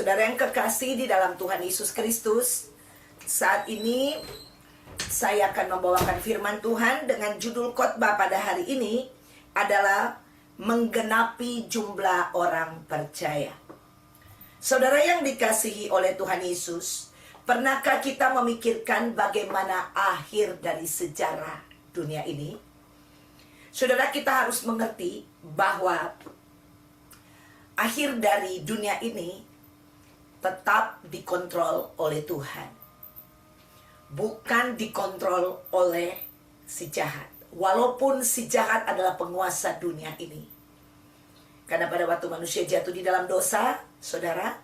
Saudara yang kekasih di dalam Tuhan Yesus Kristus, saat ini saya akan membawakan firman Tuhan dengan judul khotbah pada hari ini adalah menggenapi jumlah orang percaya. Saudara yang dikasihi oleh Tuhan Yesus, pernahkah kita memikirkan bagaimana akhir dari sejarah dunia ini? Saudara, kita harus mengerti bahwa akhir dari dunia ini tetap dikontrol oleh Tuhan, bukan dikontrol oleh si jahat. Walaupun si jahat adalah penguasa dunia ini, karena pada waktu manusia jatuh di dalam dosa, saudara,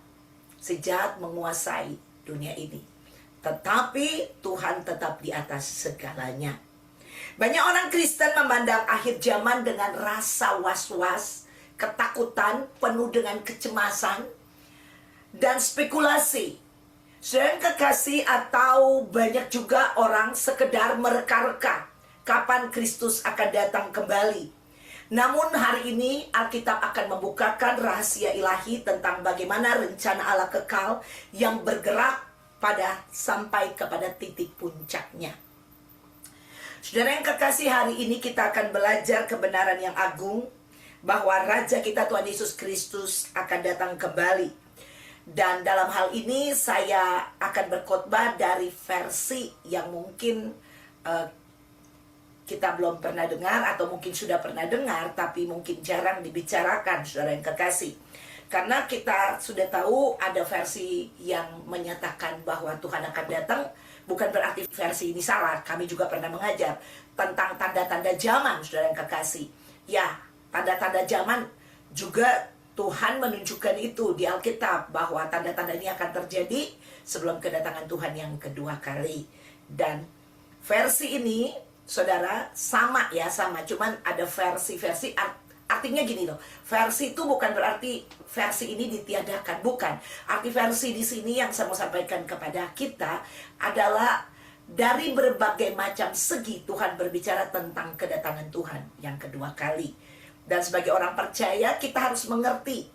si jahat menguasai dunia ini. Tetapi Tuhan tetap di atas segalanya. Banyak orang Kristen memandang akhir zaman dengan rasa was-was, ketakutan, penuh dengan kecemasan dan spekulasi. Saudara yang kekasih, atau banyak juga orang sekedar mereka-reka kapan Kristus akan datang kembali. Namun hari ini Alkitab akan membukakan rahasia ilahi tentang bagaimana rencana Allah kekal yang bergerak sampai kepada titik puncaknya. Saudara yang kekasih, hari ini kita akan belajar kebenaran yang agung bahwa Raja kita Tuhan Yesus Kristus akan datang kembali. Dan dalam hal ini saya akan berkhotbah dari versi yang mungkin kita belum pernah dengar, atau mungkin sudah pernah dengar tapi mungkin jarang dibicarakan, saudara yang kekasih. Karena kita sudah tahu ada versi yang menyatakan bahwa Tuhan akan datang, bukan berarti versi ini salah. Kami juga pernah mengajar tentang tanda-tanda zaman, saudara yang kekasih. Ya, tanda-tanda zaman juga Tuhan menunjukkan itu di Alkitab, bahwa tanda-tanda ini akan terjadi sebelum kedatangan Tuhan yang kedua kali. Dan versi ini, saudara, sama, cuman ada versi-versi. Artinya gini loh, versi itu bukan berarti versi ini ditiadakan, bukan. Arti versi di sini yang saya mau sampaikan kepada kita adalah dari berbagai macam segi Tuhan berbicara tentang kedatangan Tuhan yang kedua kali. Dan sebagai orang percaya, kita harus mengerti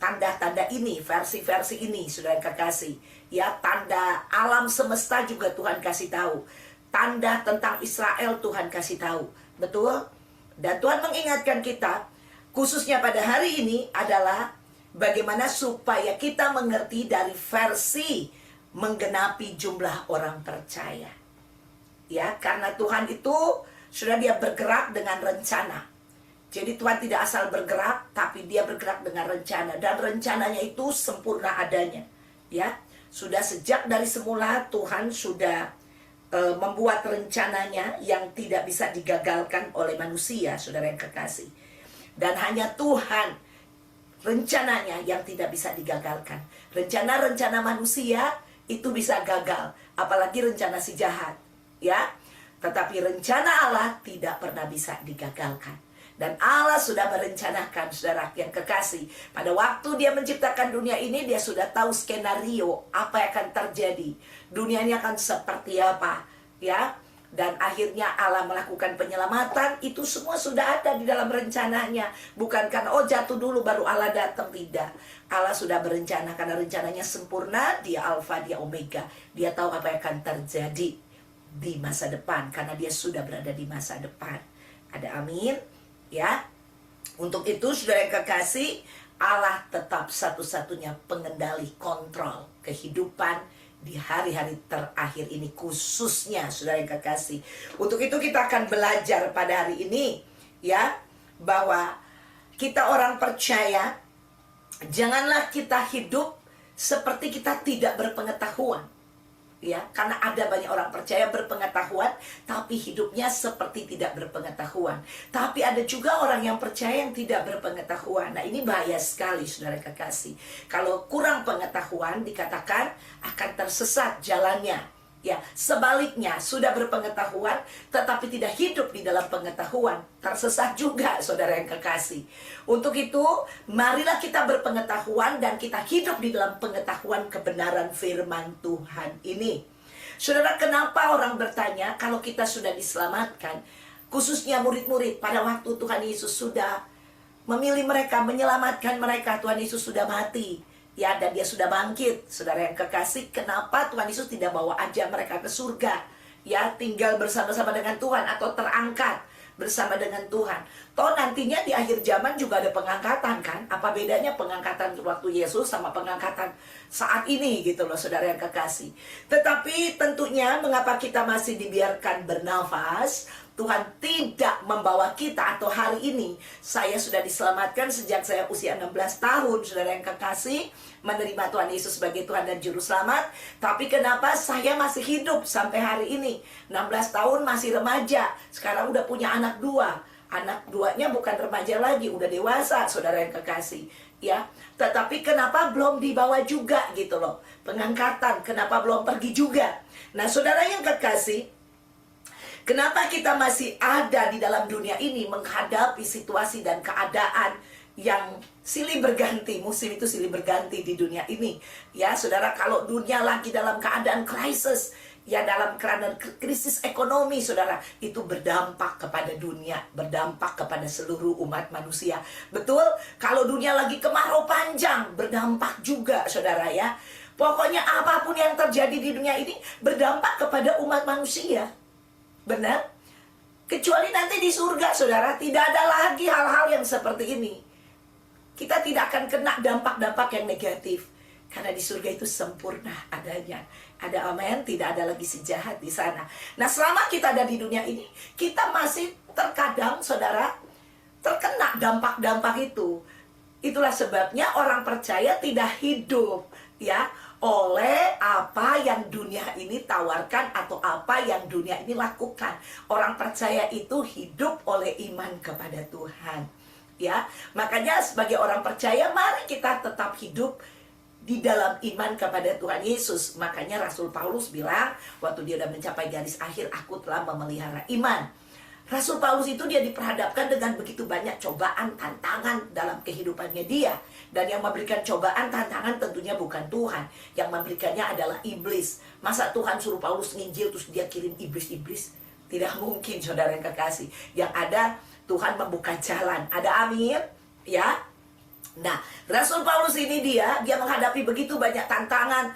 tanda-tanda ini, versi-versi ini, saudara kekasih. Ya, tanda alam semesta juga Tuhan kasih tahu. Tanda tentang Israel Tuhan kasih tahu. Betul? Dan Tuhan mengingatkan kita, khususnya pada hari ini, adalah bagaimana supaya kita mengerti dari versi menggenapi jumlah orang percaya. Ya, karena Tuhan itu sudah dia bergerak dengan rencana. Jadi Tuhan tidak asal bergerak, tapi dia bergerak dengan rencana. Dan rencananya itu sempurna adanya. Ya, sudah sejak dari semula Tuhan sudah membuat rencananya yang tidak bisa digagalkan oleh manusia, saudara yang kekasih. Dan hanya Tuhan rencananya yang tidak bisa digagalkan. Rencana-rencana manusia itu bisa gagal, apalagi rencana si jahat. Ya, tetapi rencana Allah tidak pernah bisa digagalkan. Dan Allah sudah merencanakan, saudara yang kekasih. Pada waktu dia menciptakan dunia ini, dia sudah tahu skenario apa yang akan terjadi. Dunia ini akan seperti apa, ya. Dan akhirnya Allah melakukan penyelamatan. Itu semua sudah ada di dalam rencananya. Bukan karena jatuh dulu baru Allah datang, tidak. Allah sudah berencana, karena rencananya sempurna. Dia Alfa, dia Omega. Dia tahu apa yang akan terjadi di masa depan, karena dia sudah berada di masa depan. Ada amin. Ya, untuk itu saudara yang kekasih, Allah tetap satu-satunya pengendali kontrol kehidupan di hari-hari terakhir ini, khususnya saudara yang kekasih. Untuk itu kita akan belajar pada hari ini, ya, bahwa kita orang percaya, janganlah kita hidup seperti kita tidak berpengetahuan. Ya, karena ada banyak orang percaya berpengetahuan tapi hidupnya seperti tidak berpengetahuan. Tapi ada juga orang yang percaya yang tidak berpengetahuan. Nah, ini bahaya sekali, saudara kekasih. Kalau kurang pengetahuan, dikatakan akan tersesat jalannya. Ya, sebaliknya, sudah berpengetahuan tetapi tidak hidup di dalam pengetahuan, tersesat juga, saudara yang kekasih. Untuk itu, marilah kita berpengetahuan dan kita hidup di dalam pengetahuan kebenaran firman Tuhan ini. Saudara, kenapa orang bertanya kalau kita sudah diselamatkan, khususnya murid-murid, pada waktu Tuhan Yesus sudah memilih mereka, menyelamatkan mereka, Tuhan Yesus sudah mati. Ya, dan dia sudah bangkit. Saudara yang kekasih, kenapa Tuhan Yesus tidak bawa aja mereka ke surga? Ya, tinggal bersama-sama dengan Tuhan atau terangkat bersama dengan Tuhan. Toh nantinya di akhir zaman juga ada pengangkatan kan? Apa bedanya pengangkatan waktu Yesus sama pengangkatan saat ini gitu loh, saudara yang kekasih. Tetapi tentunya mengapa kita masih dibiarkan bernafas? Tuhan tidak membawa kita, atau hari ini saya sudah diselamatkan sejak saya usia 16 tahun, saudara yang kekasih, menerima Tuhan Yesus sebagai Tuhan dan Juru Selamat. Tapi kenapa saya masih hidup sampai hari ini? 16 tahun masih remaja, sekarang udah punya anak dua. Anak duanya bukan remaja lagi, udah dewasa, saudara yang kekasih. Ya, tetapi kenapa belum dibawa juga gitu loh? Pengangkatan, kenapa belum pergi juga? Nah, saudara yang kekasih, kenapa kita masih ada di dalam dunia ini menghadapi situasi dan keadaan yang silih berganti? Musim itu silih berganti di dunia ini. Ya, saudara, kalau dunia lagi dalam keadaan krisis, ya dalam keadaan krisis ekonomi, saudara, itu berdampak kepada dunia, berdampak kepada seluruh umat manusia. Betul, kalau dunia lagi kemarau panjang, berdampak juga, saudara ya. Pokoknya apapun yang terjadi di dunia ini berdampak kepada umat manusia. Benar? Kecuali nanti di surga, saudara, tidak ada lagi hal-hal yang seperti ini. Kita tidak akan kena dampak-dampak yang negatif. Karena di surga itu sempurna adanya. Ada amin, tidak ada lagi si jahat di sana. Nah, selama kita ada di dunia ini, kita masih terkadang, saudara, terkena dampak-dampak itu. Itulah sebabnya orang percaya tidak hidup, ya, oleh apa yang dunia ini tawarkan atau apa yang dunia ini lakukan. Orang percaya itu hidup oleh iman kepada Tuhan. Ya, makanya sebagai orang percaya mari kita tetap hidup di dalam iman kepada Tuhan Yesus. Makanya Rasul Paulus bilang waktu dia sudah mencapai garis akhir, aku telah memelihara iman. Rasul Paulus itu dia diperhadapkan dengan begitu banyak cobaan, tantangan dalam kehidupannya dia. Dan yang memberikan cobaan, tantangan tentunya bukan Tuhan. Yang memberikannya adalah iblis. Masa Tuhan suruh Paulus nginjil terus dia kirim iblis-iblis? Tidak mungkin, saudara yang kekasih. Yang ada Tuhan membuka jalan. Ada amin? Ya. Nah, Rasul Paulus ini dia menghadapi begitu banyak tantangan.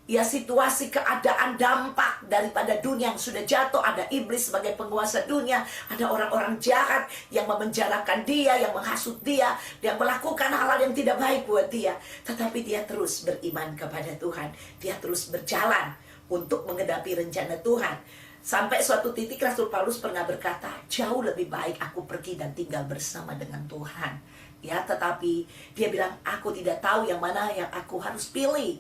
Ya, situasi, keadaan, dampak daripada dunia yang sudah jatuh. Ada iblis sebagai penguasa dunia. Ada orang-orang jahat yang memenjarakan dia, yang menghasut dia, yang melakukan hal-hal yang tidak baik buat dia. Tetapi dia terus beriman kepada Tuhan. Dia terus berjalan untuk menghadapi rencana Tuhan. Sampai suatu titik Rasul Paulus pernah berkata, jauh lebih baik aku pergi dan tinggal bersama dengan Tuhan. Ya, tetapi dia bilang, aku tidak tahu yang mana yang aku harus pilih.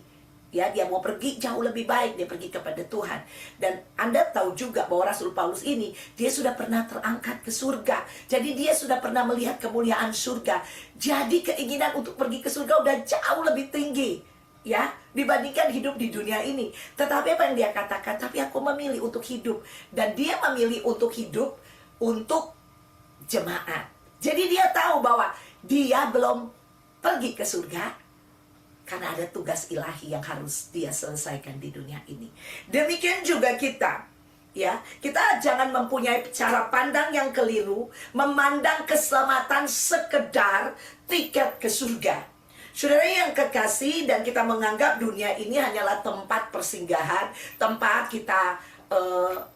Ya, dia mau pergi jauh lebih baik, dia pergi kepada Tuhan. Dan Anda tahu juga bahwa Rasul Paulus ini, dia sudah pernah terangkat ke surga. Jadi dia sudah pernah melihat kemuliaan surga. Jadi keinginan untuk pergi ke surga udah jauh lebih tinggi, ya, dibandingkan hidup di dunia ini. Tetapi apa yang dia katakan? Tapi aku memilih untuk hidup. Dan dia memilih untuk hidup untuk jemaat. Jadi dia tahu bahwa dia belum pergi ke surga, karena ada tugas ilahi yang harus dia selesaikan di dunia ini. Demikian juga kita. Ya, kita jangan mempunyai cara pandang yang keliru, memandang keselamatan sekedar tiket ke surga. Saudara yang kekasih, dan kita menganggap dunia ini hanyalah tempat persinggahan, tempat kita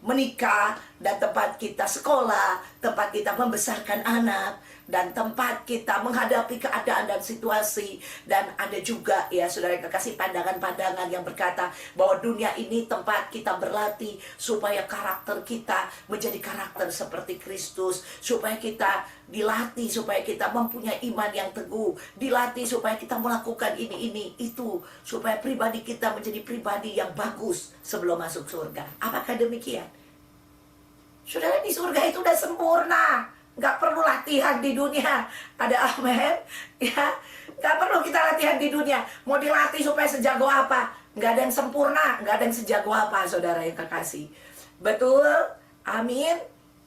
menikah, dan tempat kita sekolah, tempat kita membesarkan anak, dan tempat kita menghadapi keadaan dan situasi. Dan ada juga, ya saudara yang kekasih, pandangan-pandangan yang berkata bahwa dunia ini tempat kita berlatih supaya karakter kita menjadi karakter seperti Kristus, supaya kita dilatih, supaya kita mempunyai iman yang teguh, dilatih supaya kita melakukan ini, itu, supaya pribadi kita menjadi pribadi yang bagus sebelum masuk surga. Apakah demikian? Saudara, di surga itu udah sempurna, nggak perlu latihan di dunia. Ada amin? Ya, nggak perlu kita latihan di dunia. Mau dilatih supaya sejago apa? Nggak ada yang sempurna, nggak ada yang sejago apa, saudara yang kekasih. Betul? Amin?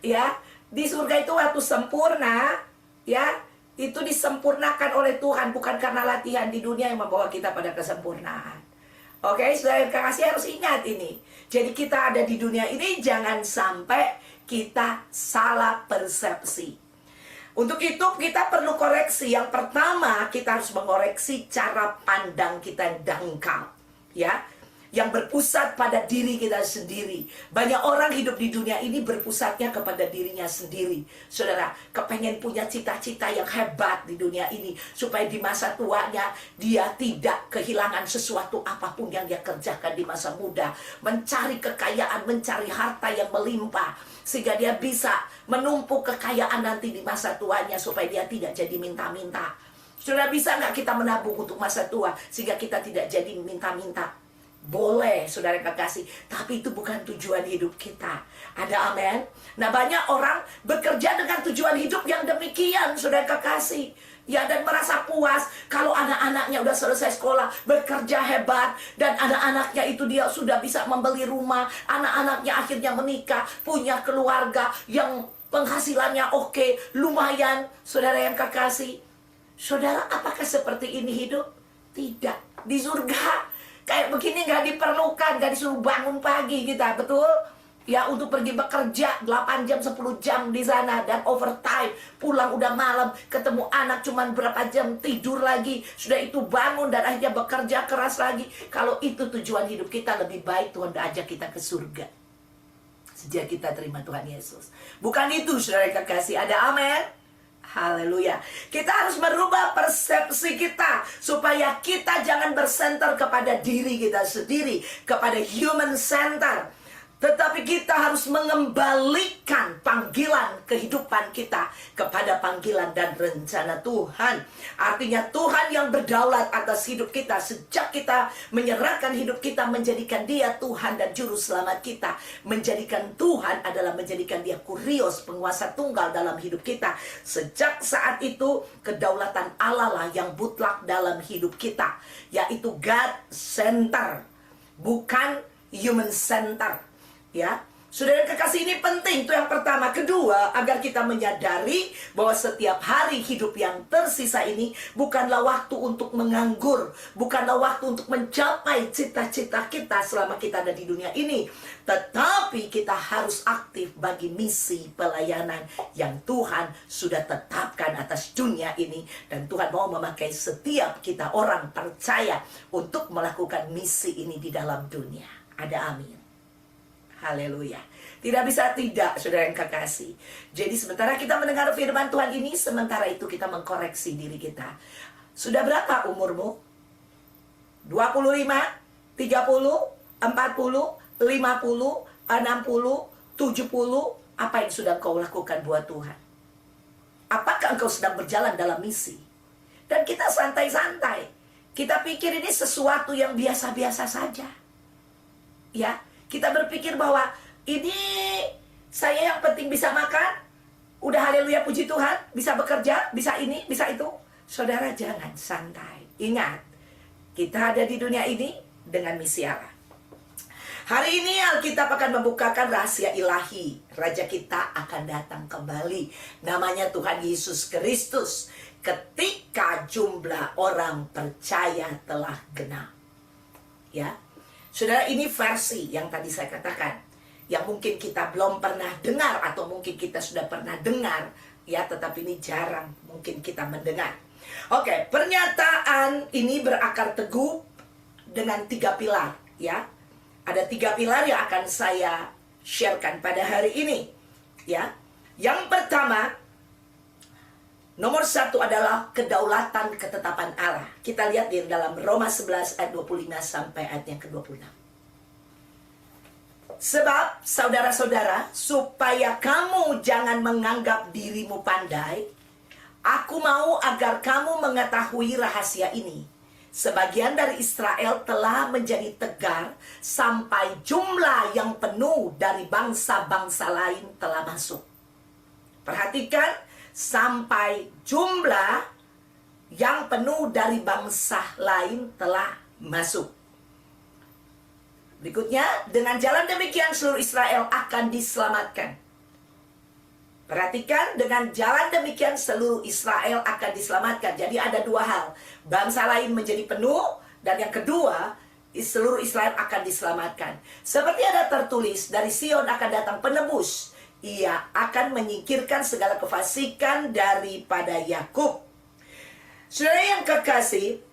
Ya, di surga itu waktu sempurna, ya, itu disempurnakan oleh Tuhan, bukan karena latihan di dunia yang membawa kita pada kesempurnaan. Oke, saudara yang kekasih harus ingat ini. Jadi kita ada di dunia ini jangan sampai kita salah persepsi. Untuk itu kita perlu koreksi. Yang pertama, kita harus mengoreksi cara pandang kita yang dangkal, ya, yang berpusat pada diri kita sendiri. Banyak orang hidup di dunia ini berpusatnya kepada dirinya sendiri. Saudara, kepengen punya cita-cita yang hebat di dunia ini, supaya di masa tuanya dia tidak kehilangan sesuatu apapun yang dia kerjakan di masa muda. Mencari kekayaan, mencari harta yang melimpah, sehingga dia bisa menumpuk kekayaan nanti di masa tuanya, supaya dia tidak jadi minta-minta. Saudara, bisa nggak kita menabung untuk masa tua sehingga kita tidak jadi minta-minta? Boleh, saudara kekasih, tapi itu bukan tujuan hidup kita. Ada amin? Nah, banyak orang bekerja dengan tujuan hidup yang demikian, saudara kekasih, ya, dan merasa puas kalau anak-anaknya udah selesai sekolah, bekerja hebat, dan anak-anaknya itu dia sudah bisa membeli rumah, anak-anaknya akhirnya menikah, punya keluarga yang penghasilannya oke, lumayan. Saudara yang kekasih, saudara, apakah seperti ini hidup? Tidak. Di surga kayak begini gak diperlukan, gak disuruh bangun pagi kita, betul? Ya, untuk pergi bekerja 8 jam, 10 jam di sana, dan overtime, pulang udah malam, ketemu anak cuman berapa jam, tidur lagi, sudah itu bangun dan akhirnya bekerja keras lagi. Kalau itu tujuan hidup kita, lebih baik Tuhan udah ajak kita ke surga sejak kita terima Tuhan Yesus. Bukan itu, saudara kekasih, ada amin? Haleluya. Kita harus merubah persepsi kita, supaya kita jangan bersenter kepada diri kita sendiri, kepada human center, tetapi kita harus mengembalikan panggilan kehidupan kita kepada panggilan dan rencana Tuhan. Artinya Tuhan yang berdaulat atas hidup kita sejak kita menyerahkan hidup kita, menjadikan Dia Tuhan dan Juru Selamat kita. Menjadikan Tuhan adalah menjadikan Dia Kurios, penguasa tunggal dalam hidup kita. Sejak saat itu, kedaulatan Allah lah yang mutlak dalam hidup kita, yaitu God Center, bukan human center. Ya, saudara kekasih, ini penting, itu yang pertama. Kedua, agar kita menyadari bahwa setiap hari hidup yang tersisa ini bukanlah waktu untuk menganggur, bukanlah waktu untuk mencapai cita-cita kita selama kita ada di dunia ini, tetapi kita harus aktif bagi misi pelayanan yang Tuhan sudah tetapkan atas dunia ini. Dan Tuhan mau memakai setiap kita orang percaya untuk melakukan misi ini di dalam dunia. Ada amin. Haleluya. Tidak bisa tidak, saudara yang kekasih. Jadi sementara kita mendengar firman Tuhan ini, sementara itu kita mengkoreksi diri kita. Sudah berapa umurmu? 25, 30, 40, 50, 60, 70. Apa yang sudah kau lakukan buat Tuhan? Apakah engkau sedang berjalan dalam misi? Dan kita santai-santai, kita pikir ini sesuatu yang biasa-biasa saja. Ya, kita berpikir bahwa ini saya yang penting bisa makan, udah haleluya puji Tuhan, bisa bekerja, bisa ini, bisa itu. Saudara, jangan santai. Ingat, kita ada di dunia ini dengan misi Allah. Hari ini Alkitab akan membukakan rahasia ilahi. Raja kita akan datang kembali. Namanya Tuhan Yesus Kristus. Ketika jumlah orang percaya telah genap. Ya, saudara, ini versi yang tadi saya katakan, yang mungkin kita belum pernah dengar, atau mungkin kita sudah pernah dengar, ya, tetapi ini jarang mungkin kita mendengar. Oke, pernyataan ini berakar teguh dengan 3 pilar, ya. Ada 3 pilar yang akan saya sharekan pada hari ini, ya. Yang pertama, nomor 1 adalah kedaulatan ketetapan Allah. Kita lihat di dalam Roma 11 ayat 25 sampai ayat yang ke-26. Sebab, saudara-saudara, supaya kamu jangan menganggap dirimu pandai, aku mau agar kamu mengetahui rahasia ini. Sebagian dari Israel telah menjadi tegar sampai jumlah yang penuh dari bangsa-bangsa lain telah masuk. Perhatikan, sampai jumlah yang penuh dari bangsa lain telah masuk. Berikutnya, dengan jalan demikian seluruh Israel akan diselamatkan. Perhatikan, dengan jalan demikian seluruh Israel akan diselamatkan. Jadi ada 2 hal. Bangsa lain menjadi penuh, dan yang kedua, seluruh Israel akan diselamatkan. Seperti ada tertulis, dari Sion akan datang penebus. Ia akan menyingkirkan segala kefasikan daripada Yakub. Saudara yang kekasih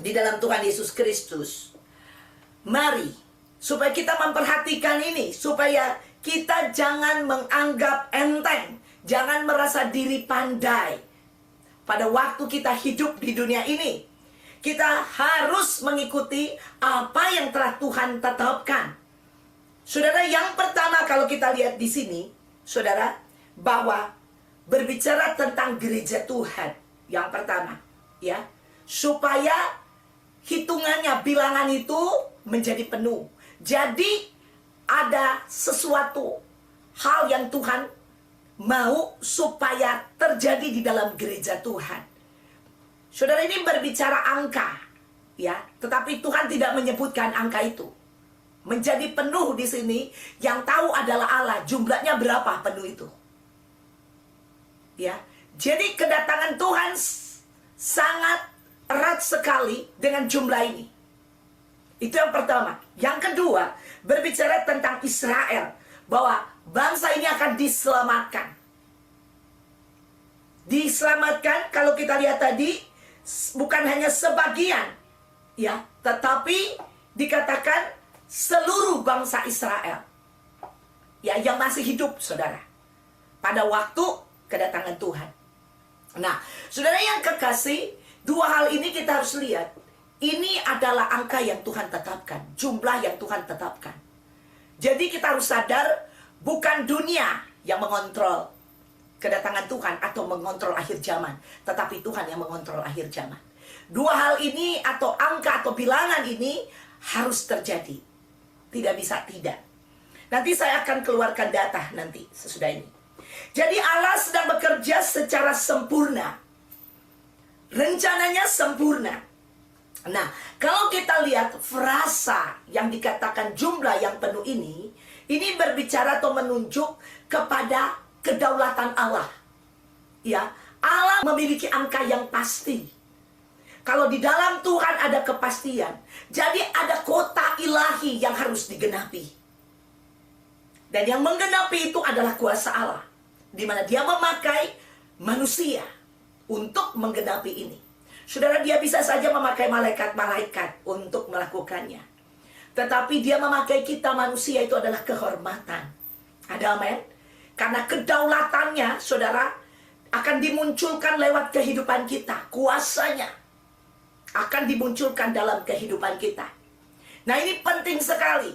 di dalam Tuhan Yesus Kristus, mari supaya kita memperhatikan ini, supaya kita jangan menganggap enteng, jangan merasa diri pandai. Pada waktu kita hidup di dunia ini, kita harus mengikuti apa yang telah Tuhan tetapkan. Saudara, yang pertama kalau kita lihat di sini, saudara, bahwa berbicara tentang gereja Tuhan, yang pertama, ya, supaya hitungannya, bilangan itu menjadi penuh. Jadi ada sesuatu hal yang Tuhan mau supaya terjadi di dalam gereja Tuhan. Saudara, ini berbicara angka, ya, tetapi Tuhan tidak menyebutkan angka itu. Menjadi penuh di sini, yang tahu adalah Allah. Jumlahnya berapa penuh itu? Ya, jadi kedatangan Tuhan sangat erat sekali dengan jumlah ini. Itu yang pertama. Yang kedua, berbicara tentang Israel, bahwa bangsa ini akan diselamatkan. Diselamatkan, kalau kita lihat tadi, bukan hanya sebagian, ya, tetapi dikatakan seluruh bangsa Israel, ya, yang masih hidup, saudara, pada waktu kedatangan Tuhan. Nah, saudara yang kekasih, dua hal ini kita harus lihat. Ini adalah angka yang Tuhan tetapkan, jumlah yang Tuhan tetapkan. Jadi kita harus sadar, bukan dunia yang mengontrol kedatangan Tuhan atau mengontrol akhir zaman, tetapi Tuhan yang mengontrol akhir zaman. Dua hal ini atau angka atau bilangan ini harus terjadi. Tidak bisa tidak. Nanti saya akan keluarkan data nanti sesudah ini. Jadi Allah sedang bekerja secara sempurna. Rencananya sempurna. Nah, kalau kita lihat frasa yang dikatakan jumlah yang penuh ini berbicara atau menunjuk kepada kedaulatan Allah. Ya, Allah memiliki angka yang pasti. Kalau di dalam Tuhan ada kepastian, jadi ada kota ilahi yang harus digenapi. Dan yang menggenapi itu adalah kuasa Allah, di mana Dia memakai manusia untuk menggenapi ini. Saudara, Dia bisa saja memakai malaikat-malaikat untuk melakukannya. Tetapi Dia memakai kita manusia itu adalah kehormatan. Ada amin? Karena kedaulatannya, saudara, akan dimunculkan lewat kehidupan kita. Kuasanya akan dimunculkan dalam kehidupan kita. Nah, ini penting sekali.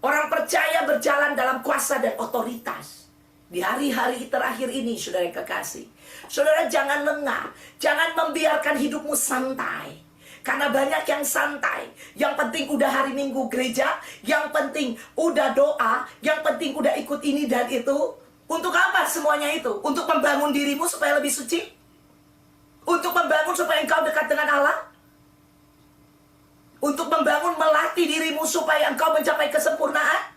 Orang percaya berjalan dalam kuasa dan otoritas. Di hari-hari terakhir ini, saudara yang kekasih, saudara jangan lengah. Jangan membiarkan hidupmu santai. Karena banyak yang santai. Yang penting udah hari Minggu gereja. Yang penting udah doa. Yang penting udah ikut ini dan itu. Untuk apa semuanya itu? Untuk membangun dirimu supaya lebih suci? Untuk membangun supaya engkau dekat dengan Allah? Untuk membangun, melatih dirimu supaya engkau mencapai kesempurnaan?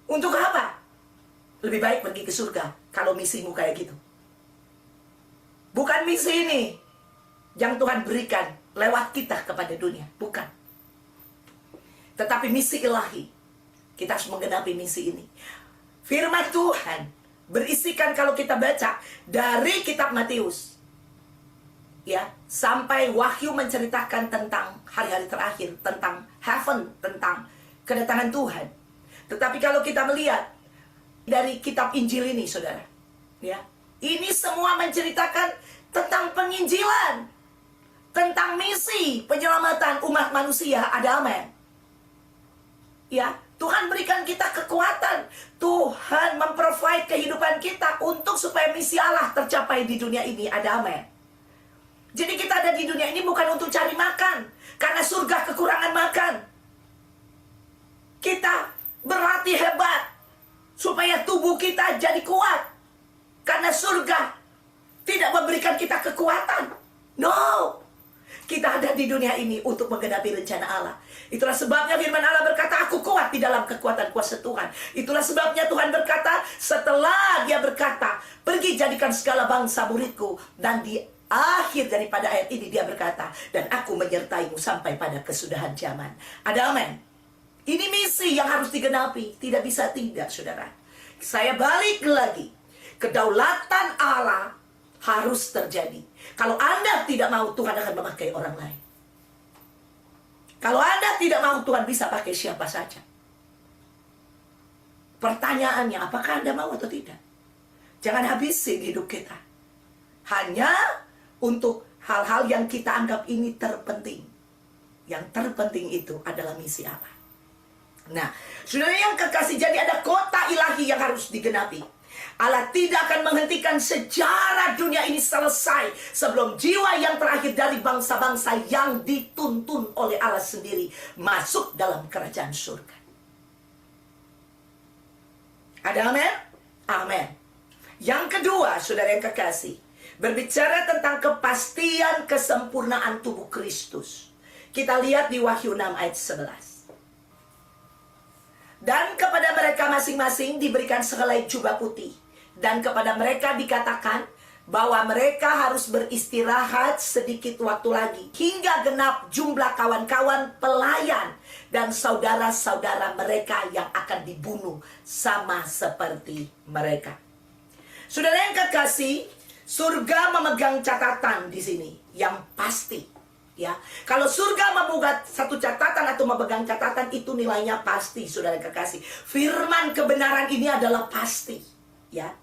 Untuk apa? Lebih baik pergi ke surga kalau misimu kayak gitu. Bukan misi ini yang Tuhan berikan lewat kita kepada dunia. Bukan. Tetapi misi ilahi. Kita harus menggenapi misi ini. Firman Tuhan berisikan, kalau kita baca dari kitab Matius, ya, sampai Wahyu menceritakan tentang hari-hari terakhir, tentang heaven, tentang kedatangan Tuhan. Tetapi kalau kita melihat dari kitab Injil ini, saudara, ya, ini semua menceritakan tentang penginjilan, tentang misi penyelamatan umat manusia. Ada amin? Ya, Tuhan berikan kita kekuatan. Tuhan memprovide kehidupan kita untuk supaya misi Allah tercapai di dunia ini. Ada amin? Jadi kita ada di dunia ini bukan untuk cari makan, karena surga kekurangan makan. Kita berlatih hebat supaya tubuh kita jadi kuat, karena surga tidak memberikan kita kekuatan. No, kita ada di dunia ini untuk menggenapi rencana Allah. Itulah sebabnya firman Allah berkata, aku kuat di dalam kekuatan kuasa Tuhan. Itulah sebabnya Tuhan berkata, setelah Dia berkata, pergi jadikan segala bangsa muridku, dan di akhir daripada ayat ini Dia berkata, dan aku menyertaimu sampai pada kesudahan zaman. Ada amin? Ini misi yang harus digenapi. Tidak bisa tidak, saudara. Saya balik lagi. Kedaulatan Allah harus terjadi. Kalau Anda tidak mau, Tuhan akan memakai orang lain. Kalau Anda tidak mau, Tuhan bisa pakai siapa saja. Pertanyaannya, apakah Anda mau atau tidak? Jangan habisin hidup kita hanya untuk hal-hal yang kita anggap ini terpenting. Yang terpenting itu adalah misi Allah. Nah, saudara yang kekasih, jadi ada kota ilahi yang harus digenapi. Allah tidak akan menghentikan sejarah dunia ini selesai sebelum jiwa yang terakhir dari bangsa-bangsa yang dituntun oleh Allah sendiri masuk dalam kerajaan surga. Ada amin? Amin. Yang kedua, saudara yang kekasih, berbicara tentang kepastian kesempurnaan tubuh Kristus. Kita lihat di Wahyu 6 ayat 11. Dan kepada mereka masing-masing diberikan sehelai jubah putih. Dan kepada mereka dikatakan bahwa mereka harus beristirahat sedikit waktu lagi, hingga genap jumlah kawan-kawan pelayan dan saudara-saudara mereka yang akan dibunuh sama seperti mereka. Saudara yang kekasih, surga memegang catatan di sini yang pasti. Ya, kalau surga memegang satu catatan atau memegang catatan, itu nilainya pasti, saudara yang kekasih. Firman kebenaran ini adalah pasti. Ya,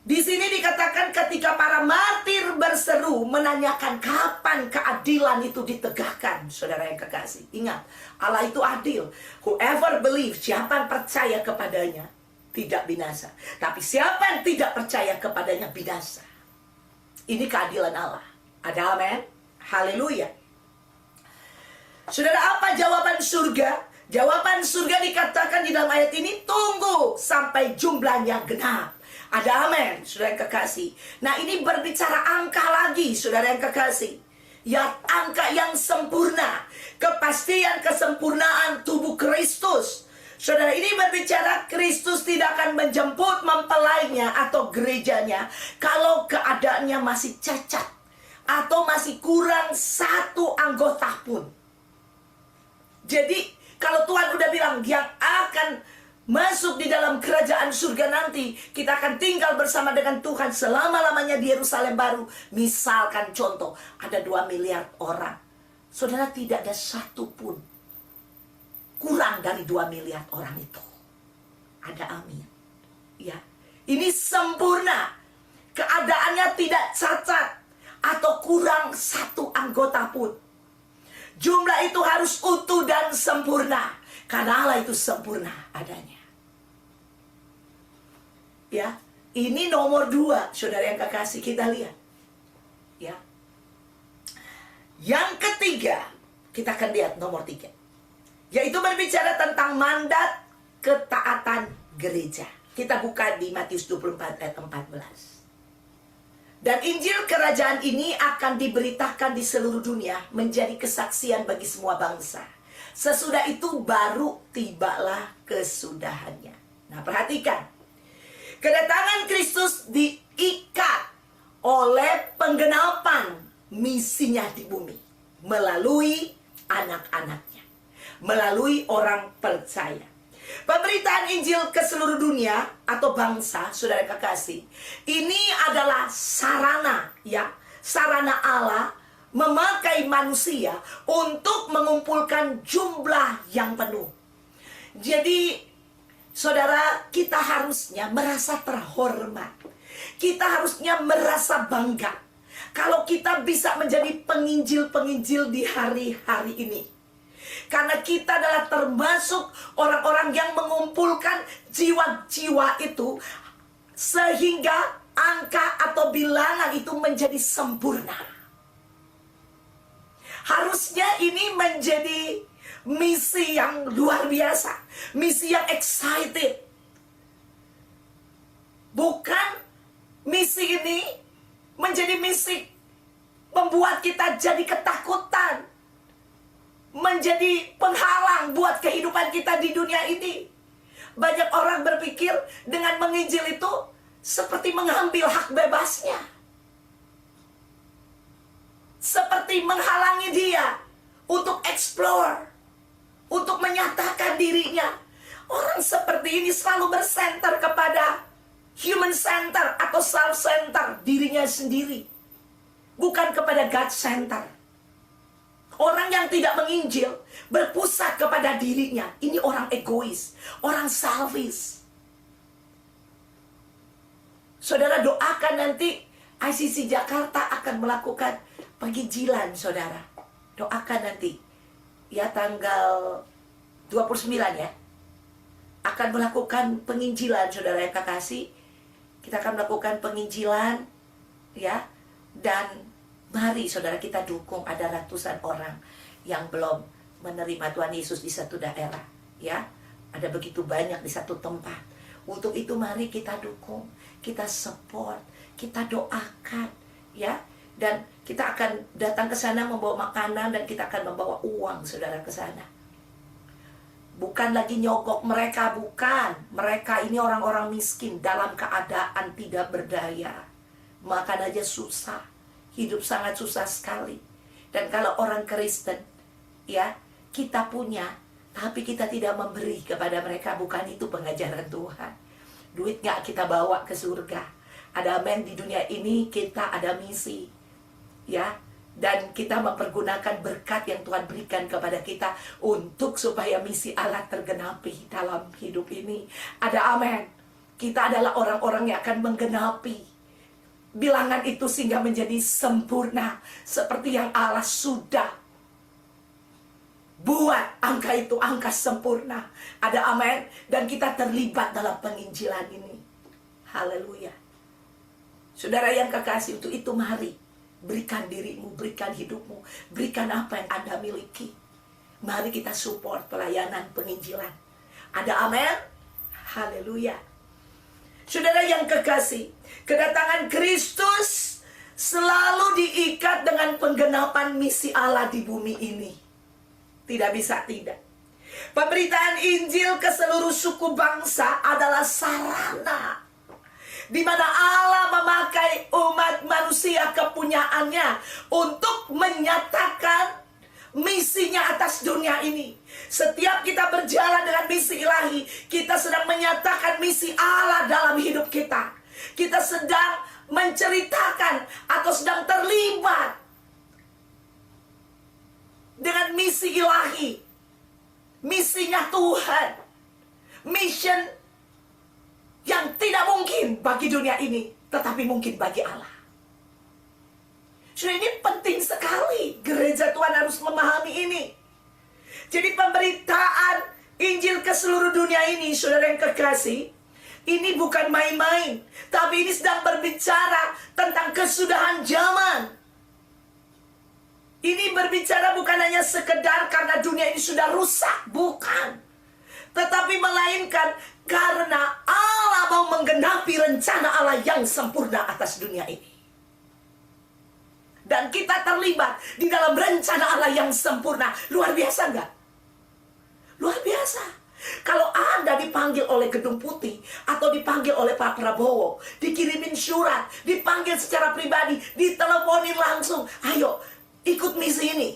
di sini dikatakan ketika para martir berseru menanyakan kapan keadilan itu ditegakkan, saudara yang kekasih. Ingat, Allah itu adil. Whoever believe, siapa yang percaya kepadanya, tidak binasa. Tapi siapa yang tidak percaya kepadanya binasa. Ini keadilan Allah. Ada amin? Haleluya. Saudara, apa jawaban surga? Jawaban surga dikatakan di dalam ayat ini, tunggu sampai jumlahnya genap. Ada amin, saudara yang kekasih. Nah, ini berbicara angka lagi, saudara yang kekasih. Ya, angka yang sempurna. Kepastian kesempurnaan tubuh Kristus. Saudara, ini berbicara Kristus tidak akan menjemput mempelainya atau gerejanya kalau keadaannya masih cacat atau masih kurang satu anggota pun. Jadi, kalau Tuhan udah bilang yang akan masuk di dalam kerajaan surga nanti, kita akan tinggal bersama dengan Tuhan selama-lamanya di Yerusalem baru. Misalkan contoh, ada 2 miliar orang. Saudara, tidak ada satu pun kurang dari 2 miliar orang itu. Ada amin. Ya, ini sempurna. Keadaannya tidak cacat atau kurang satu anggota pun. Jumlah itu harus utuh dan sempurna, karena Allah itu sempurna adanya. Ya, ini nomor 2, saudara yang kekasih, kita lihat. Ya, yang ketiga, kita akan lihat nomor 3, yaitu berbicara tentang mandat ketaatan gereja. Kita buka di Matius 24 ayat 14. Dan Injil kerajaan ini akan diberitakan di seluruh dunia menjadi kesaksian bagi semua bangsa. Sesudah itu baru tibalah kesudahannya. Nah, perhatikan. Kedatangan Kristus diikat oleh penggenapan misinya di bumi melalui anak-anaknya, melalui orang percaya. Pemberitaan Injil ke seluruh dunia atau bangsa, saudara kekasih, ini adalah sarana, ya, sarana Allah memakai manusia untuk mengumpulkan jumlah yang penuh. Jadi, saudara, kita harusnya merasa terhormat. Kita harusnya merasa bangga kalau kita bisa menjadi penginjil-penginjil di hari-hari ini. Karena kita adalah termasuk orang-orang yang mengumpulkan jiwa-jiwa itu, sehingga angka atau bilangan itu menjadi sempurna. Harusnya ini menjadi misi yang luar biasa, misi yang excited. Bukan misi ini menjadi misi membuat kita jadi ketakutan, menjadi penghalang buat kehidupan kita di dunia ini. Banyak orang berpikir dengan menginjil itu seperti mengambil hak bebasnya, seperti menghalangi dia untuk explore, untuk menyatakan dirinya. Orang seperti ini selalu bersenter kepada human center atau self center, dirinya sendiri, bukan kepada God center. Orang yang tidak menginjil berpusat kepada dirinya. Ini orang egois, orang selfish. Saudara doakan nanti ICC Jakarta akan melakukan penginjilan, saudara. Doakan nanti. Ya, tanggal 29 ya. Akan melakukan penginjilan, saudara yang kekasih. Kita akan melakukan penginjilan, ya. Dan mari saudara kita dukung, ada ratusan orang yang belum menerima Tuhan Yesus di satu daerah, ya. Ada begitu banyak di satu tempat. Untuk itu mari kita dukung, kita support, kita doakan, ya. Dan kita akan datang ke sana membawa makanan dan kita akan membawa uang, saudara, ke sana. Bukan lagi nyogok mereka, bukan. Mereka ini orang-orang miskin dalam keadaan tidak berdaya. Makan aja susah. Hidup sangat susah sekali. Dan kalau orang Kristen, ya, kita punya, tapi kita tidak memberi kepada mereka, bukan itu pengajaran Tuhan. Duit gak kita bawa ke surga. Ada amin, di dunia ini kita ada misi, ya. Dan kita mempergunakan berkat yang Tuhan berikan kepada kita untuk supaya misi Allah tergenapi dalam hidup ini. Ada amin. Kita adalah orang-orang yang akan menggenapi bilangan itu sehingga menjadi sempurna seperti yang Allah sudah buat angka itu, angka sempurna. Ada amin. Dan kita terlibat dalam penginjilan ini. Haleluya. Saudara yang kekasih, untuk itu mari berikan dirimu, berikan hidupmu, berikan apa yang Anda miliki. Mari kita support pelayanan penginjilan. Ada amin? Haleluya. Saudara yang kekasih, kedatangan Kristus selalu diikat dengan penggenapan misi Allah di bumi ini. Tidak bisa tidak. Pemberitaan Injil ke seluruh suku bangsa adalah sarana di mana Allah memakai umat manusia kepunyaannya untuk menyatakan misinya atas dunia ini. Setiap kita berjalan dengan misi ilahi, kita sedang menyatakan misi Allah dalam hidup kita. Kita sedang menceritakan atau sedang terlibat dengan misi ilahi, misinya Tuhan, mission yang tidak mungkin bagi dunia ini, tetapi mungkin bagi Allah. Jadi ini penting sekali. Gereja Tuhan harus memahami ini. Jadi pemberitaan Injil ke seluruh dunia ini, saudara yang kekasih, ini bukan main-main. Tapi ini sedang berbicara tentang kesudahan zaman. Ini berbicara bukan hanya sekedar karena dunia ini sudah rusak. Bukan. Tetapi melainkan karena Allah mau menggenapi rencana Allah yang sempurna atas dunia ini. Dan kita terlibat di dalam rencana Allah yang sempurna. Luar biasa enggak? Luar biasa. Kalau Anda dipanggil oleh Gedung Putih atau dipanggil oleh Pak Prabowo, dikirimin surat, dipanggil secara pribadi, diteleponin langsung, ayo ikut misi ini.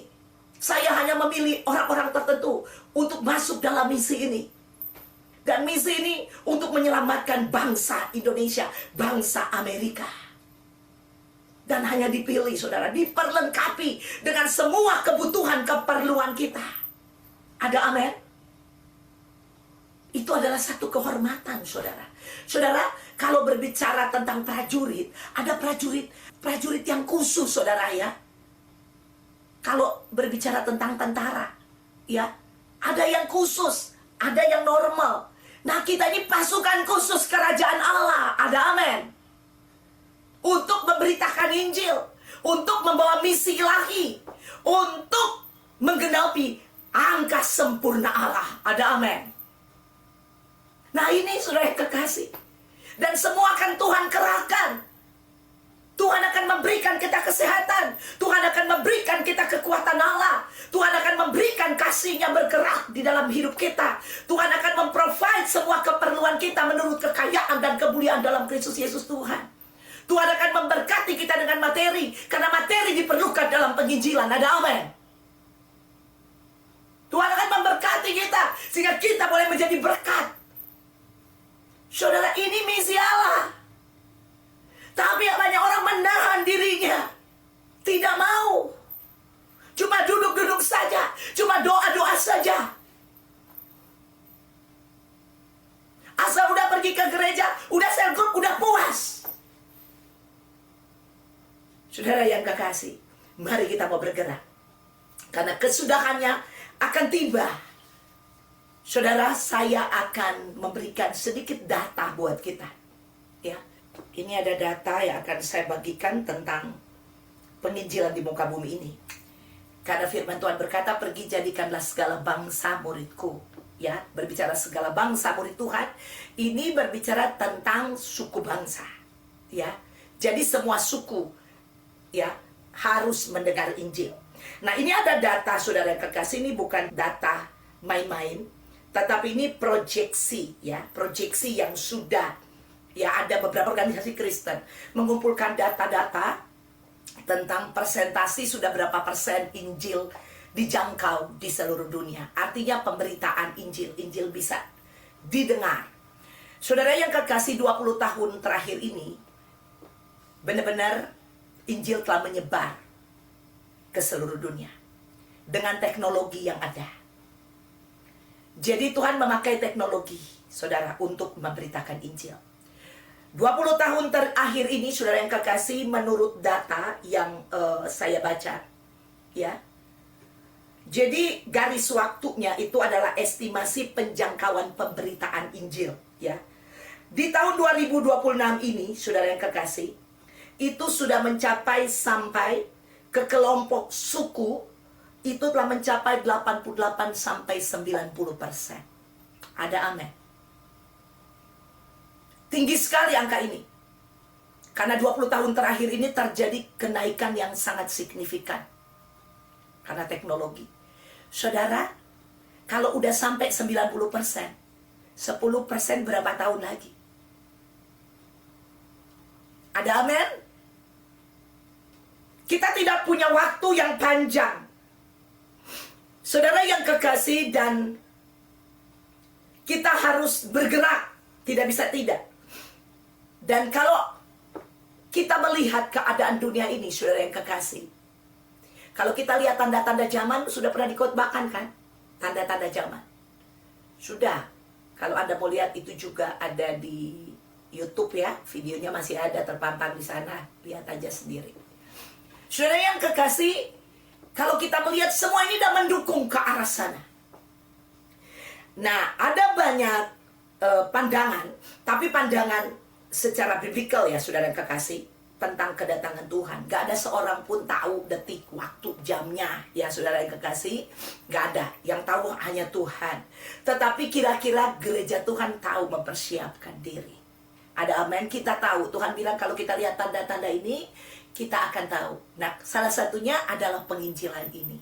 Saya hanya memilih orang-orang tertentu untuk masuk dalam misi ini. Dan misi ini untuk menyelamatkan bangsa Indonesia, bangsa Amerika. Dan hanya dipilih, saudara, diperlengkapi dengan semua kebutuhan, keperluan kita. Ada amin? Itu adalah satu kehormatan, saudara. Saudara, kalau berbicara tentang prajurit, ada prajurit yang khusus, saudara, ya. Kalau berbicara tentang tentara, ya, ada yang khusus, ada yang normal. Nah, kita ini pasukan khusus kerajaan Allah. Ada amin. Untuk memberitakan Injil, untuk membawa misi ilahi, untuk menggenapi angka sempurna Allah. Ada amin. Nah, ini saudara yang kekasih. Dan semua akan Tuhan kerahkan. Tuhan akan memberikan kita kesehatan. Tuhan akan memberikan kita kekuatan Allah. Tuhan akan memberikan kasih-Nya bergerak di dalam hidup kita. Tuhan akan memprovide semua keperluan kita menurut kekayaan dan kemuliaan dalam Kristus Yesus Tuhan. Tuhan akan memberkati kita dengan materi, karena materi diperlukan dalam penginjilan. Ada amin. Tuhan akan memberkati kita sehingga kita boleh menjadi berkat. Saudara, ini misi Allah. Tapi banyak orang menahan dirinya, tidak mau. Cuma duduk-duduk saja, cuma doa-doa saja. Asal udah pergi ke gereja, udah sel group, udah puas. Saudara yang kekasih, mari kita mau bergerak. Karena kesudahannya akan tiba. Saudara, saya akan memberikan sedikit data buat kita. Ya, ini ada data yang akan saya bagikan tentang penginjilan di muka bumi ini. Karena firman Tuhan berkata, pergi jadikanlah segala bangsa muridku. Ya, berbicara segala bangsa murid Tuhan, ini berbicara tentang suku bangsa. Ya, jadi semua suku, ya, harus mendengar Injil. Nah, ini ada data, saudara yang kekasih, ini bukan data main-main, tetapi ini proyeksi, ya, proyeksi yang sudah, ya, ada beberapa organisasi Kristen mengumpulkan data-data tentang persentasi sudah berapa persen Injil dijangkau di seluruh dunia. Artinya pemberitaan Injil bisa didengar. Saudara yang kekasih, 20 tahun terakhir ini benar-benar Injil telah menyebar ke seluruh dunia dengan teknologi yang ada. Jadi Tuhan memakai teknologi, saudara, untuk memberitakan Injil. 20 tahun terakhir ini, saudara yang kekasih, menurut data yang saya baca, ya. Jadi garis waktunya itu adalah estimasi penjangkauan pemberitaan Injil, ya. Di tahun 2026 ini, saudara yang kekasih, itu sudah mencapai sampai ke kelompok suku, itu telah mencapai 88 sampai 90%. Ada amin. Tinggi sekali angka ini. Karena 20 tahun terakhir ini terjadi kenaikan yang sangat signifikan. Karena teknologi. Saudara, kalau udah sampai 90%, 10% berapa tahun lagi? Ada amin? Kita tidak punya waktu yang panjang. Saudara yang kekasih, dan kita harus bergerak, tidak bisa tidak. Dan kalau kita melihat keadaan dunia ini, saudara yang kekasih, kalau kita lihat tanda-tanda zaman, sudah pernah dikhotbahkan kan? Tanda-tanda zaman. Sudah. Kalau Anda mau lihat, itu juga ada di YouTube, ya. Videonya masih ada terpampang di sana. Lihat aja sendiri. Saudara yang kekasih, kalau kita melihat semua ini sudah mendukung ke arah sana. Nah, ada banyak pandangan, tapi pandangan secara biblical, ya, saudara yang kekasih, tentang kedatangan Tuhan. Gak ada seorang pun tahu detik, waktu, jamnya, ya, saudara yang kekasih. Gak ada. Yang tahu hanya Tuhan. Tetapi kira-kira gereja Tuhan tahu mempersiapkan diri. Ada amin, kita tahu. Tuhan bilang kalau kita lihat tanda-tanda ini, kita akan tahu. Nah, salah satunya adalah penginjilan ini.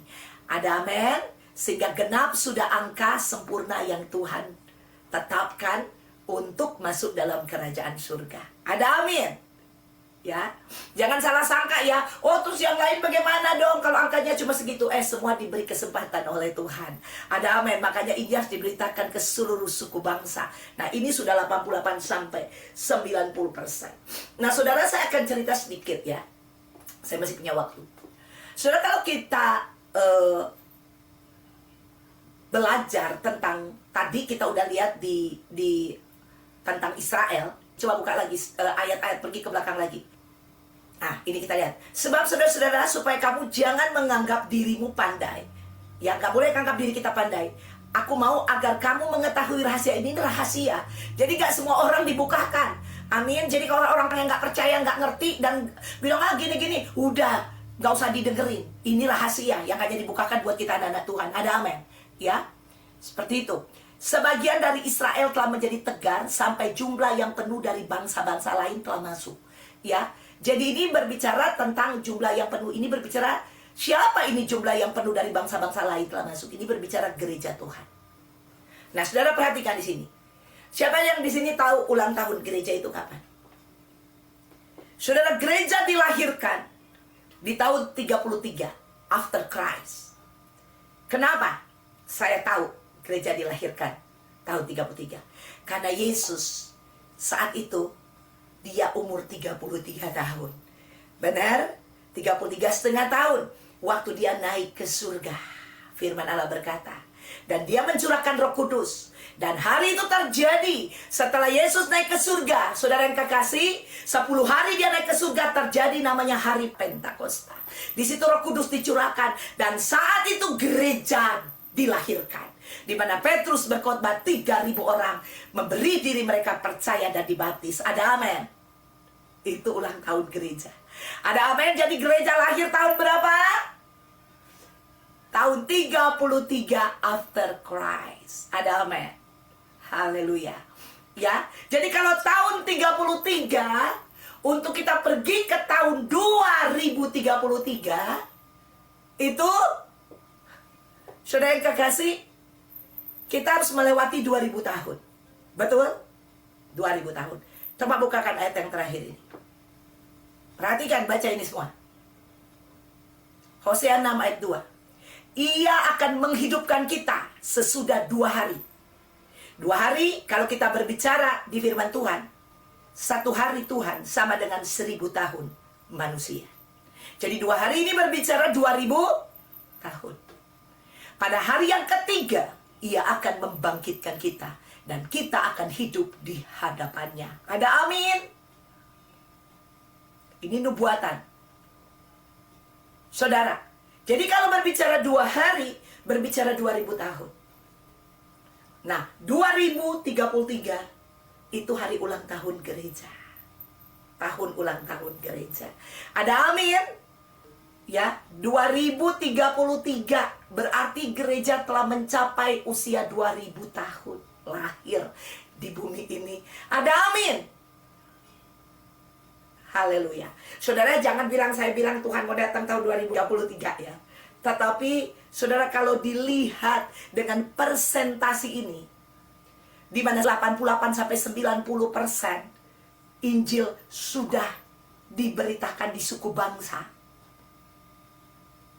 Ada amin, sehingga genap sudah angka sempurna yang Tuhan tetapkan untuk masuk dalam kerajaan surga. Ada amin. Ya, jangan salah sangka, ya. Oh, terus yang lain bagaimana dong kalau angkanya cuma segitu? Semua diberi kesempatan oleh Tuhan. Ada amin. Makanya ini harus diberitakan ke seluruh suku bangsa. Nah, ini sudah 88 sampai 90%. Nah, saudara, saya akan cerita sedikit, ya. Saya masih punya waktu. Saudara, kalau kita belajar tentang, tadi kita udah lihat di tentang Israel. Coba buka lagi ayat-ayat, pergi ke belakang lagi. Nah, ini kita lihat. Sebab saudara-saudara, supaya kamu jangan menganggap dirimu pandai. Ya, gak boleh anggap diri kita pandai. Aku mau agar kamu mengetahui rahasia ini rahasia. Jadi gak semua orang dibukakan. Amin. Jadi kalau orang-orang yang gak percaya, gak ngerti, dan bilang, gini-gini, udah, gak usah didengerin. Ini rahasia yang hanya dibukakan buat kita anak-anak Tuhan. Ada amin. Ya, seperti itu. Sebagian dari Israel telah menjadi tegar sampai jumlah yang penuh dari bangsa-bangsa lain telah masuk. Ya, jadi ini berbicara tentang jumlah yang penuh. Ini berbicara siapa ini jumlah yang penuh dari bangsa-bangsa lain telah masuk. Ini berbicara gereja Tuhan. Nah, saudara perhatikan di sini. Siapa yang di sini tahu ulang tahun gereja itu kapan? Saudara, gereja dilahirkan di tahun 33 after Christ. Kenapa? Saya tahu gereja dilahirkan tahun 33. Karena Yesus saat itu dia umur 33 tahun. Benar? 33,5 tahun waktu dia naik ke surga. Firman Allah berkata, dan dia mencurahkan Roh Kudus. Dan hari itu terjadi setelah Yesus naik ke surga. Saudara yang kekasih, 10 hari dia naik ke surga, terjadi namanya hari Pentakosta. Di situ Roh Kudus dicurahkan, dan saat itu gereja dilahirkan, di mana Petrus berkhotbah, 3.000 orang memberi diri mereka percaya dan dibaptis. Ada amin? Itu ulang tahun gereja. Ada amin? Jadi gereja lahir tahun berapa? Tahun 33 after Christ. Ada amin? Haleluya. Ya, jadi kalau tahun 33, untuk kita pergi ke tahun 2033, itu, saudara yang kekasih, kita harus melewati 2000 tahun. Betul? 2000 tahun. Coba bukakan ayat yang terakhir ini. Perhatikan, baca ini semua. Hosea 6 ayat 2. Ia akan menghidupkan kita sesudah 2 hari. 2 hari, kalau kita berbicara di firman Tuhan, 1 hari Tuhan sama dengan 1000 tahun manusia. Jadi 2 hari ini berbicara 2000 tahun. Pada hari yang ketiga, ia akan membangkitkan kita. Dan kita akan hidup di hadapannya. Ada amin? Ini nubuatan. Saudara, jadi kalau berbicara 2 hari, berbicara 2000 tahun. Nah, 2033 itu hari ulang tahun gereja. Tahun ulang tahun gereja. Ada amin? Ya, 2033 berarti gereja telah mencapai usia 2000 tahun lahir di bumi ini. Ada amin? Haleluya. Saudara jangan bilang saya bilang Tuhan mau datang tahun 2033 ya. Tetapi saudara kalau dilihat dengan persentasi ini, di mana 88 sampai 90% Injil sudah diberitakan di suku bangsa.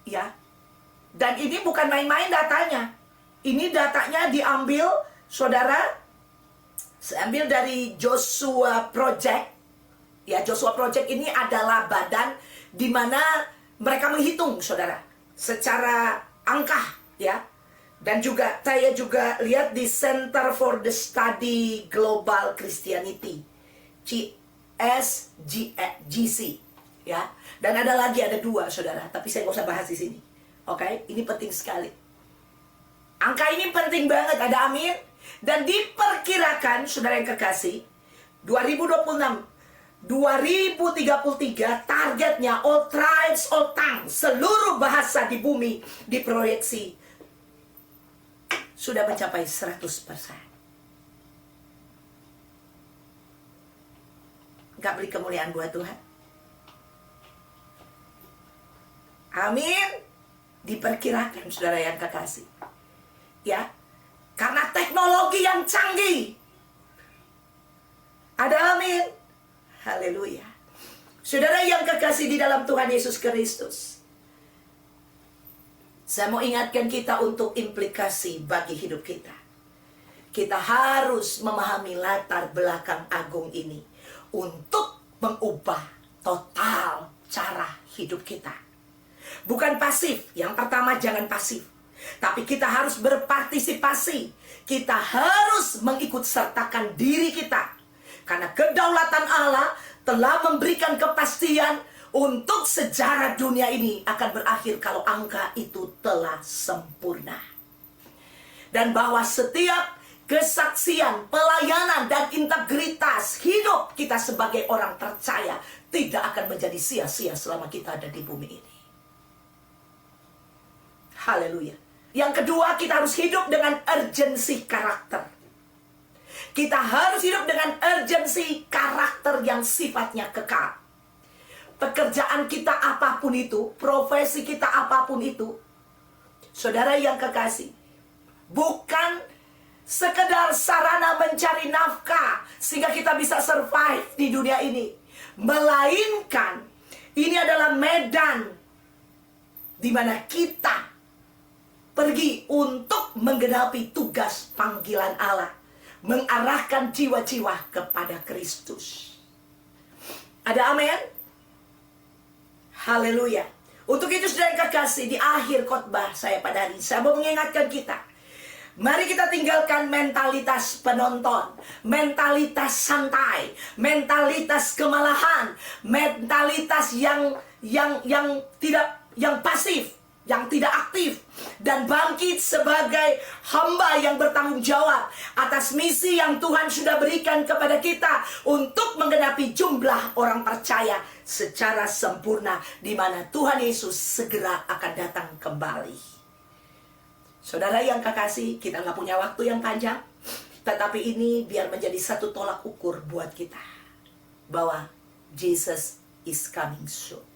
Ya. Dan ini bukan main-main datanya. Ini datanya diambil, saudara, saya ambil dari Joshua Project. Ya, Joshua Project ini adalah badan di mana mereka menghitung, saudara, secara angka, ya. Dan juga saya juga lihat di Center for the Study Global Christianity, CSGC, ya. Dan ada lagi, ada 2, saudara, tapi saya nggak usah bahas di sini. Oke, ini penting sekali. Angka ini penting banget, ada amin. Dan diperkirakan, saudara yang kekasih, 2026, 2033 targetnya all tribes, all tongues, seluruh bahasa di bumi diproyeksi sudah mencapai 100%. Gak beri kemuliaan buat Tuhan. Amin. Diperkirakan, saudara yang kekasih, ya, karena teknologi yang canggih. Ada amin. Haleluya. Saudara yang kekasih di dalam Tuhan Yesus Kristus, saya mau ingatkan kita untuk implikasi bagi hidup kita. Kita harus memahami latar belakang agung ini untuk mengubah total cara hidup kita. Bukan pasif. Yang pertama, jangan pasif. Tapi kita harus berpartisipasi. Kita harus mengikut sertakan diri kita. Karena kedaulatan Allah telah memberikan kepastian untuk sejarah dunia ini akan berakhir kalau angka itu telah sempurna. Dan bahwa setiap kesaksian, pelayanan, dan integritas hidup kita sebagai orang percaya tidak akan menjadi sia-sia selama kita ada di bumi ini. Haleluya. Yang kedua, kita harus hidup dengan urgensi karakter. Kita harus hidup dengan urgensi karakter yang sifatnya kekal. Pekerjaan kita apapun itu, profesi kita apapun itu, saudara yang kekasih, bukan sekedar sarana mencari nafkah sehingga kita bisa survive di dunia ini, melainkan ini adalah medan di mana kita pergi untuk menggenapi tugas panggilan Allah, mengarahkan jiwa-jiwa kepada Kristus. Ada amin? Haleluya. Untuk itu saudara yang kekasih, di akhir khotbah saya pada hari ini, saya mau mengingatkan kita, mari kita tinggalkan mentalitas penonton, mentalitas santai, mentalitas kemalahan, mentalitas yang pasif, yang tidak aktif, dan bangkit sebagai hamba yang bertanggung jawab atas misi yang Tuhan sudah berikan kepada kita untuk menggenapi jumlah orang percaya secara sempurna, di mana Tuhan Yesus segera akan datang kembali. Saudara yang kekasih, kita nggak punya waktu yang panjang, tetapi ini biar menjadi satu tolak ukur buat kita bahwa Jesus is coming soon.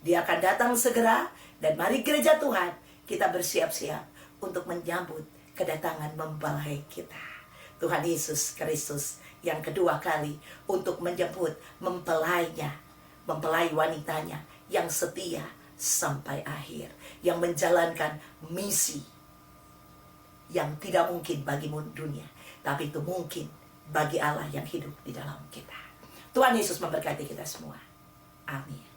Dia akan datang segera, dan mari gereja Tuhan, kita bersiap-siap untuk menyambut kedatangan mempelai kita, Tuhan Yesus Kristus yang kedua kali, untuk menjemput mempelainya, mempelai wanitanya yang setia sampai akhir, yang menjalankan misi yang tidak mungkin bagi dunia, tapi itu mungkin bagi Allah yang hidup di dalam kita. Tuhan Yesus memberkati kita semua. Amin.